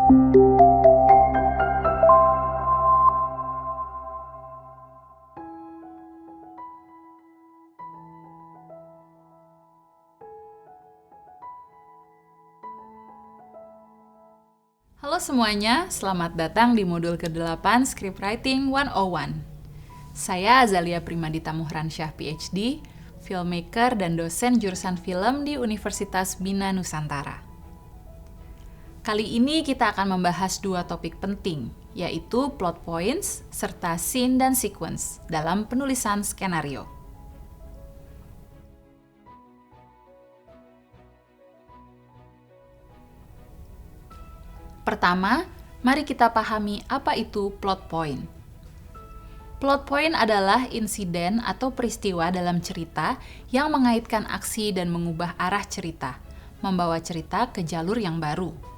Halo semuanya, selamat datang di modul ke-8 Scriptwriting 101. Saya Azalia Primadita Muhransyah PhD, filmmaker dan dosen jurusan film di Universitas Bina Nusantara. Kali ini kita akan membahas dua topik penting, yaitu plot points serta scene dan sequence dalam penulisan skenario. Pertama, mari kita pahami apa itu plot point. Plot point adalah insiden atau peristiwa dalam cerita yang mengaitkan aksi dan mengubah arah cerita, membawa cerita ke jalur yang baru.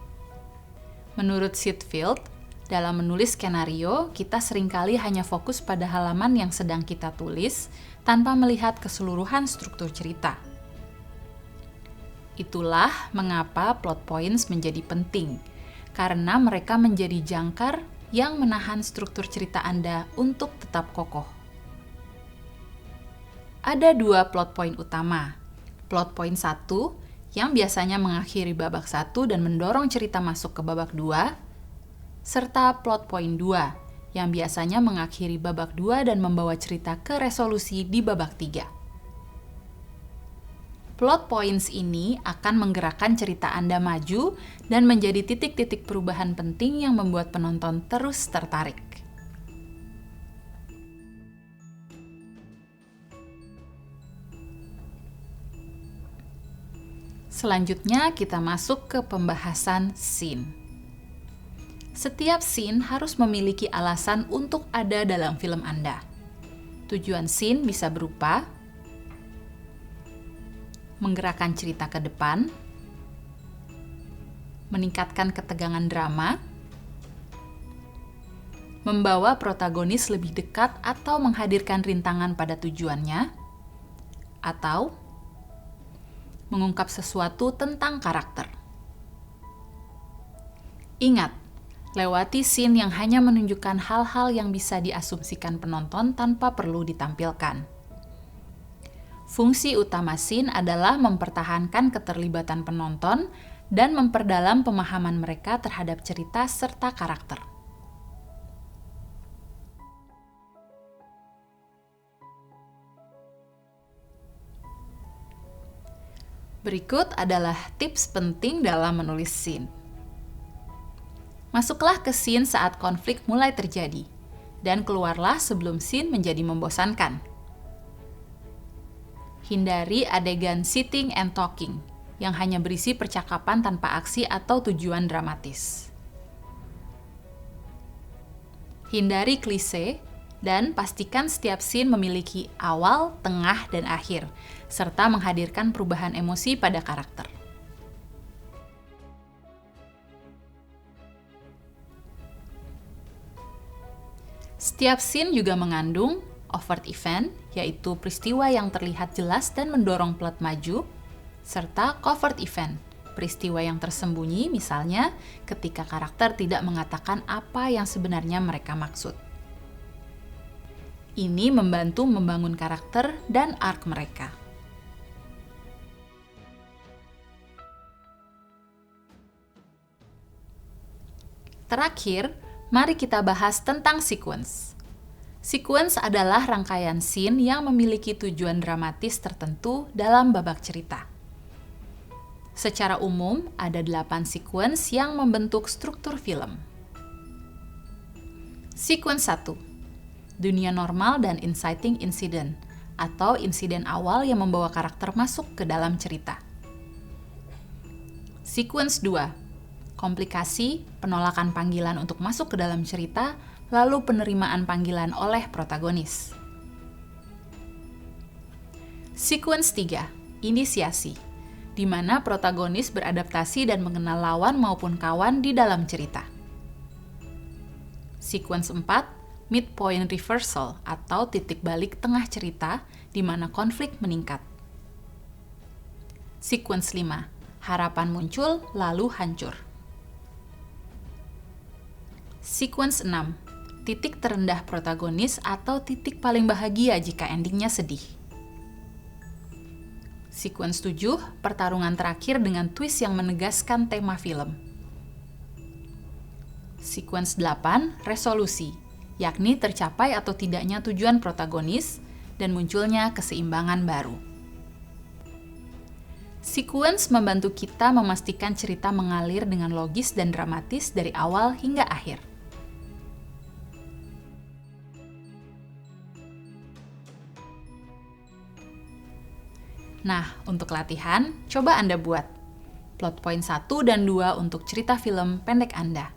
Menurut Sitfield, dalam menulis skenario, kita seringkali hanya fokus pada halaman yang sedang kita tulis tanpa melihat keseluruhan struktur cerita. Itulah mengapa plot points menjadi penting, karena mereka menjadi jangkar yang menahan struktur cerita Anda untuk tetap kokoh. Ada dua plot point utama. Plot point 1, yang biasanya mengakhiri babak 1 dan mendorong cerita masuk ke babak 2, serta plot point 2, yang biasanya mengakhiri babak 2 dan membawa cerita ke resolusi di babak 3. Plot points ini akan menggerakkan cerita Anda maju dan menjadi titik-titik perubahan penting yang membuat penonton terus tertarik. Selanjutnya kita masuk ke pembahasan scene. Setiap scene harus memiliki alasan untuk ada dalam film Anda. Tujuan scene bisa berupa menggerakkan cerita ke depan, meningkatkan ketegangan drama, membawa protagonis lebih dekat atau menghadirkan rintangan pada tujuannya, atau mengungkap sesuatu tentang karakter. Ingat, lewati scene yang hanya menunjukkan hal-hal yang bisa diasumsikan penonton tanpa perlu ditampilkan. Fungsi utama scene adalah mempertahankan keterlibatan penonton dan memperdalam pemahaman mereka terhadap cerita serta karakter. Berikut adalah tips penting dalam menulis scene. Masuklah ke scene saat konflik mulai terjadi, dan keluarlah sebelum scene menjadi membosankan. Hindari adegan sitting and talking, yang hanya berisi percakapan tanpa aksi atau tujuan dramatis. Hindari klise, dan pastikan setiap scene memiliki awal, tengah, dan akhir, serta menghadirkan perubahan emosi pada karakter. Setiap scene juga mengandung overt event, yaitu peristiwa yang terlihat jelas dan mendorong plot maju, serta covert event, peristiwa yang tersembunyi, misalnya ketika karakter tidak mengatakan apa yang sebenarnya mereka maksud. Ini membantu membangun karakter dan arc mereka. Terakhir, mari kita bahas tentang sequence. Sequence adalah rangkaian scene yang memiliki tujuan dramatis tertentu dalam babak cerita. Secara umum, ada 8 sequence yang membentuk struktur film. Sequence 1. Dunia normal dan inciting incident, atau insiden awal yang membawa karakter masuk ke dalam cerita. Sequence 2. Komplikasi, penolakan panggilan untuk masuk ke dalam cerita, lalu penerimaan panggilan oleh protagonis. Sequence 3, inisiasi, di mana protagonis beradaptasi dan mengenal lawan maupun kawan di dalam cerita. Sequence 4, midpoint reversal atau titik balik tengah cerita, di mana konflik meningkat. Sequence 5, harapan muncul lalu hancur. Sequence 6. Titik terendah protagonis atau titik paling bahagia jika endingnya sedih. Sequence 7. Pertarungan terakhir dengan twist yang menegaskan tema film. Sequence 8. Resolusi, yakni tercapai atau tidaknya tujuan protagonis dan munculnya keseimbangan baru. Sequence membantu kita memastikan cerita mengalir dengan logis dan dramatis dari awal hingga akhir. Nah, untuk latihan, coba Anda buat plot point 1 dan 2 untuk cerita film pendek Anda.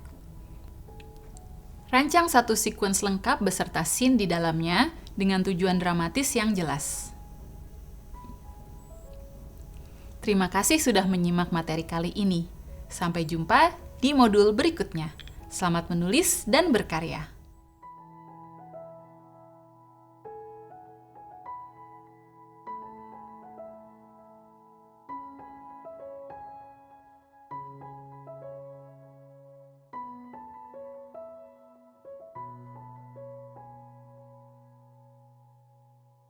Rancang satu sequence lengkap beserta scene di dalamnya dengan tujuan dramatis yang jelas. Terima kasih sudah menyimak materi kali ini. Sampai jumpa di modul berikutnya. Selamat menulis dan berkarya.